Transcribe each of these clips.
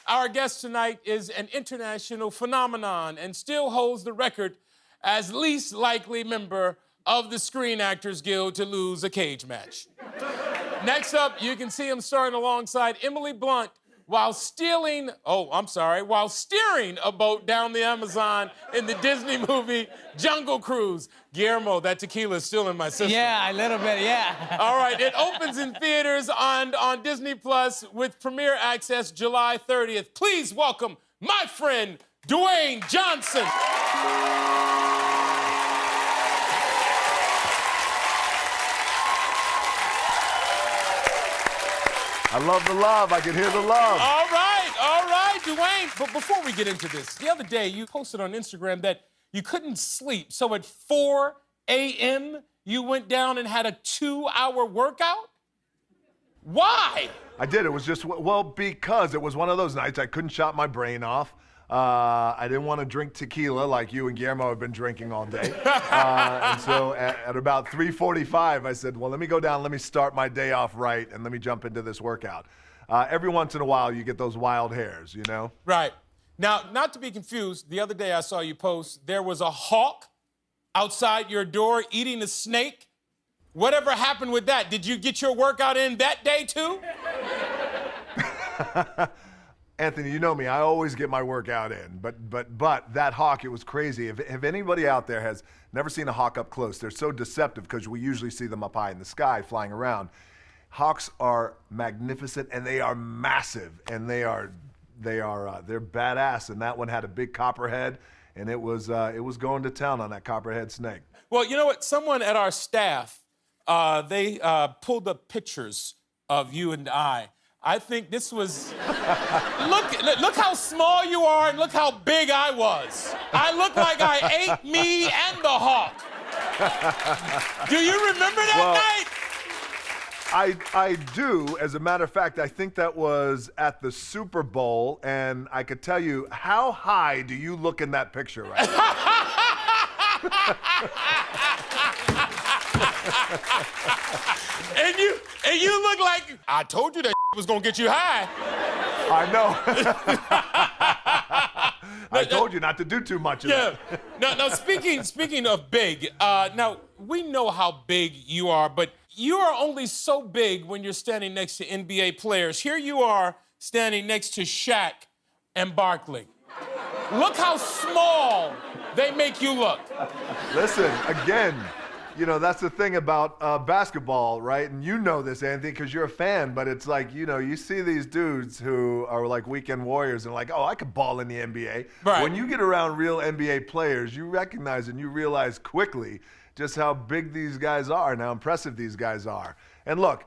Our guest tonight is an international phenomenon and still holds the record as least likely member of the Screen Actors Guild to lose a cage match. Next up, you can see him starring alongside Emily Blunt while steering a boat down the Amazon in the Disney movie Jungle Cruise. Guillermo, that tequila is still in my system. Yeah, a little bit, yeah. All right, it opens in theaters on Disney Plus with premiere access July 30th. Please welcome my friend, Dwayne Johnson. I love the love. I can hear the love. All right, Dwayne. But before we get into this, the other day you posted on Instagram that you couldn't sleep. So at 4 a.m., you went down and had a 2-hour workout? Why? I did. It was just, well, because it was one of those nights I couldn't shut my brain off. I didn't want to drink tequila like you and Guillermo have been drinking all day. And so at about 3:45, I said, well, let me go down, let me start my day off right, and let me jump into this workout. Every once in a while, you get those wild hairs, you know? Right. Now, not to be confused, the other day I saw you post, there was a hawk outside your door eating a snake. Whatever happened with that? Did you get your workout in that day, too? Anthony, you know me. I always get my workout in. But that hawk, it was crazy. If anybody out there has never seen a hawk up close, they're so deceptive because we usually see them up high in the sky flying around. Hawks are magnificent and they are massive and they're badass. And that one had a big copperhead and it was going to town on that copperhead snake. Well, you know what? Someone at our staff, they pulled up pictures of you and I think this was, look how small you are and look how big I was. I look like I ate me and the hawk. Do you remember that night? I do. As a matter of fact, I think that was at the Super Bowl, and I could tell you, how high do you look in that picture right now? And you look like, I told you that was gonna get you high. I know. I told you not to do too much of that. Now speaking of big, now we know how big you are, but you are only so big when you're standing next to NBA players. Here you are standing next to Shaq and Barkley. Look how small they make you look. Listen, again, you know, that's the thing about basketball, right? And you know this, Anthony, because you're a fan, but it's like, you know, you see these dudes who are like weekend warriors and like, oh, I could ball in the NBA. Right. When you get around real NBA players, you recognize and you realize quickly just how big these guys are and how impressive these guys are. And look,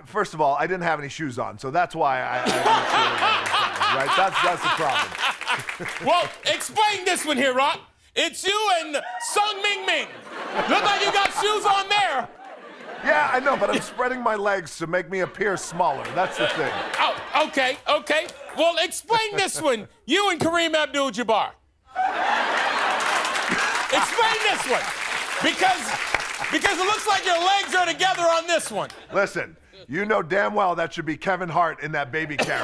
first of all, I didn't have any shoes on, so that's why I right? That's the problem. Well, explain this one here, Rock. It's you and Sung Ming Ming. Look like you got shoes on there. Yeah, I know, but I'm spreading my legs to make me appear smaller. That's the thing. Oh, okay. Well, explain this one. You and Kareem Abdul-Jabbar. Explain this one. Because it looks like your legs are together on this one. Listen, you know damn well that should be Kevin Hart in that baby carrier.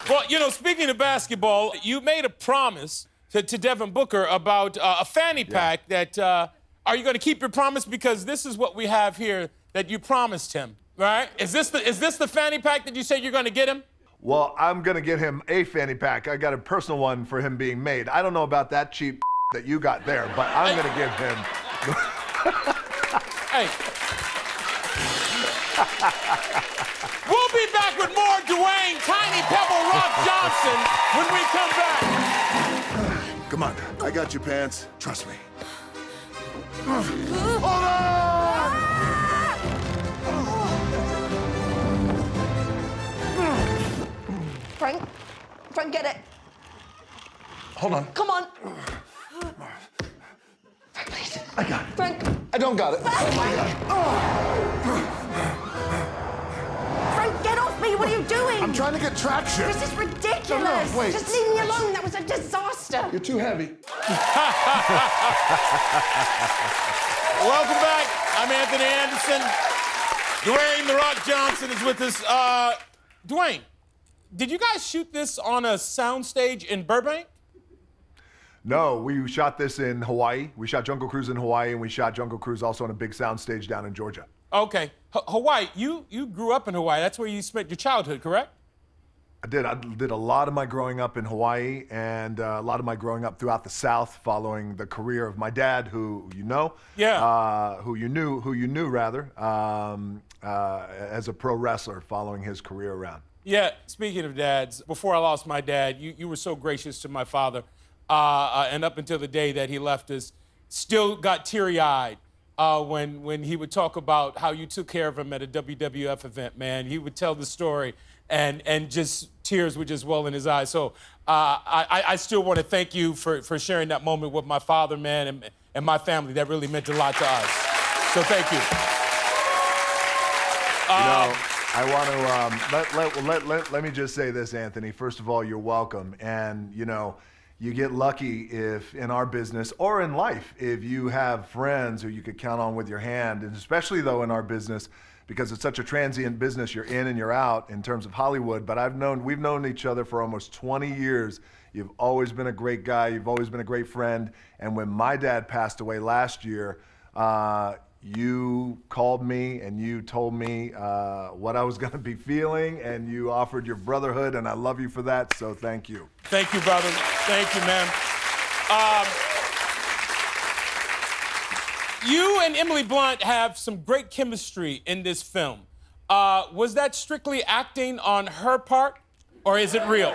Well, you know, speaking of basketball, you made a promise to Devin Booker about a fanny pack that, are you going to keep your promise? Because this is what we have here that you promised him, right? Is this the fanny pack that you said you're going to get him? Well, I'm going to get him a fanny pack. I got a personal one for him being made. I don't know about that cheap that you got there, but I'm going to give him... Hey. We'll be back with more Dwayne Tiny Pebble Rock Johnson when we come back. Come on, I got your pants. Trust me. Hold on! Frank, get it. Hold on. Come on. Frank, please. I got it. Frank. I don't got it. Frank, get off me. What are you doing? I'm trying to get traction. This is ridiculous. No, wait. Just leave me alone. That was a disaster. You're too heavy. Welcome back. I'm Anthony Anderson. Dwayne "The Rock" Johnson is with us. Dwayne, did you guys shoot this on a soundstage in Burbank? No, we shot this in Hawaii. We shot Jungle Cruise in Hawaii, and we shot Jungle Cruise also on a big soundstage down in Georgia. Okay. Hawaii, you grew up in Hawaii. That's where you spent your childhood, correct? I did. I did a lot of my growing up in Hawaii and a lot of my growing up throughout the South, following the career of my dad, who you know, who you knew rather, as a pro wrestler, following his career around. Yeah. Speaking of dads, before I lost my dad, you were so gracious to my father, and up until the day that he left us, still got teary-eyed when he would talk about how you took care of him at a WWF event. Man, he would tell the story. And just tears would just well in his eyes. So I still want to thank you for sharing that moment with my father, man, and my family. That really meant a lot to us. So thank you. I want to let me just say this, Anthony. First of all, you're welcome, and you get lucky if in our business or in life if you have friends who you could count on with your hand, and especially though in our business, because it's such a transient business, you're in and you're out in terms of Hollywood. But we've known each other for almost 20 years. You've always been a great guy. You've always been a great friend. And when my dad passed away last year, you called me and you told me what I was going to be feeling, and you offered your brotherhood, and I love you for that. So thank you. Thank you, brother. Thank you, man. You and Emily Blunt have some great chemistry in this film. Was that strictly acting on her part, or is it real?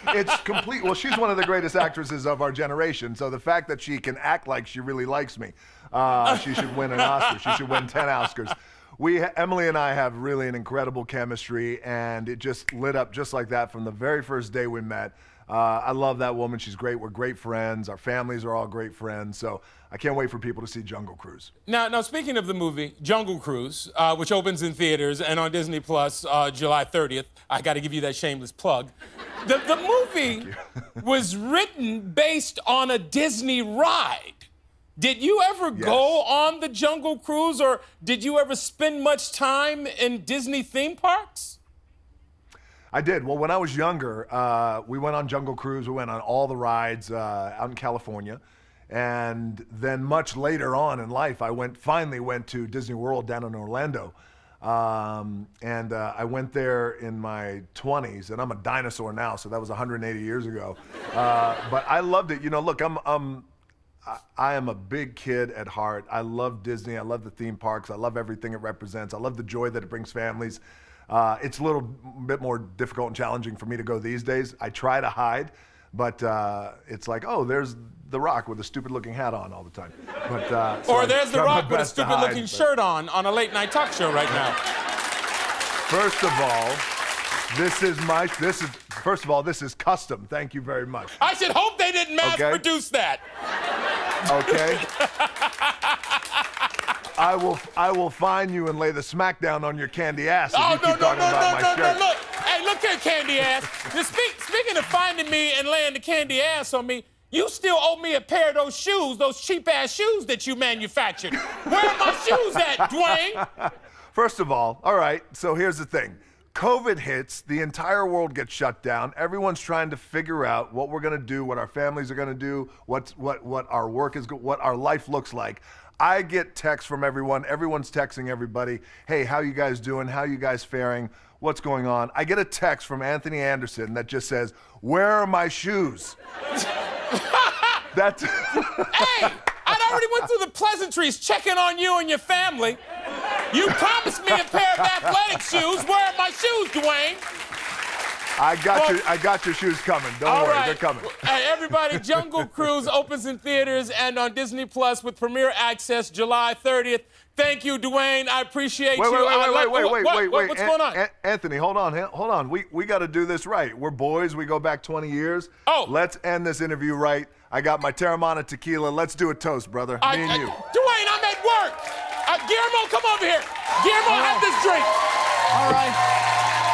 It's complete. Well, she's one of the greatest actresses of our generation, so the fact that she can act like she really likes me, she should win an Oscar. She should win 10 Oscars. Emily and I have really an incredible chemistry, and it just lit up just like that from the very first day we met. I love that woman. She's great. We're great friends. Our families are all great friends. So I can't wait for people to see Jungle Cruise. Now speaking of the movie Jungle Cruise, which opens in theaters and on Disney Plus July 30th, I got to give you that shameless plug. The movie was written based on a Disney ride. Did you ever go on the Jungle Cruise, or did you ever spend much time in Disney theme parks? I did. Well, when I was younger, we went on Jungle Cruise. We went on all the rides out in California. And then much later on in life, I finally went to Disney World down in Orlando. I went there in my 20s, and I'm a dinosaur now, so that was 180 years ago. But I loved it. Look, I am a big kid at heart. I love Disney. I love the theme parks. I love everything it represents. I love the joy that it brings families. It's a little bit more difficult and challenging for me to go these days. I try to hide, but it's like, oh, there's The Rock with a stupid-looking hat on all the time. Or there's The Rock with a stupid-looking shirt on a late-night talk show right now. First of all, this is custom. Thank you very much. I should hope they didn't mass-produce that. Okay. I will fine you and lay the smackdown on your candy ass if you keep talking about my shirt. Look. Hey, look here, candy ass. Now, speaking of finding me and laying the candy ass on me, you still owe me a pair of those shoes, those cheap-ass shoes that you manufactured. Where are my shoes at, Dwayne? First of all right, so here's the thing. COVID hits, the entire world gets shut down. Everyone's trying to figure out what we're gonna do, what our families are gonna do, what our work is, what our life looks like. I get texts from everyone. Everyone's texting everybody. Hey, how you guys doing? How you guys faring? What's going on? I get a text from Anthony Anderson that just says, "Where are my shoes?" That's. Hey, I'd already went through the pleasantries checking on you and your family. You promised me a pair of athletic shoes. Where are my shoes, Dwayne? I got your shoes coming. Don't worry, they're coming. Hey, everybody, Jungle Cruise opens in theaters and on Disney Plus with premiere access July 30th. Thank you, Dwayne. I appreciate you. Wait. What's going on? Anthony, hold on. We got to do this right. We're boys. We go back 20 years. Oh. Let's end this interview right. I got my Terramana tequila. Let's do a toast, brother. Me and you. Dwayne, I'm at work. Guillermo, come over here. Guillermo, have this drink. All right.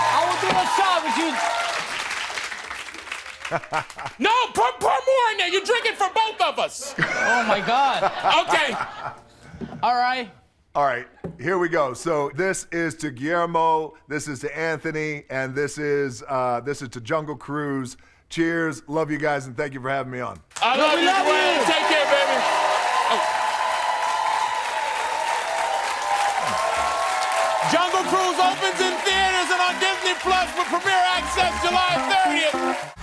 I will do a shot with you. No, pour more in there. You're drinking for both of us. Oh, my God. Okay. All right. All right. Here we go. So this is to Guillermo, this is to Anthony, and this is to Jungle Cruise. Cheers. Love you guys, and thank you for having me on. I love you, Dwayne. Take care, baby. Jungle Cruise opens in theaters and on Disney Plus with premiere access July 30th.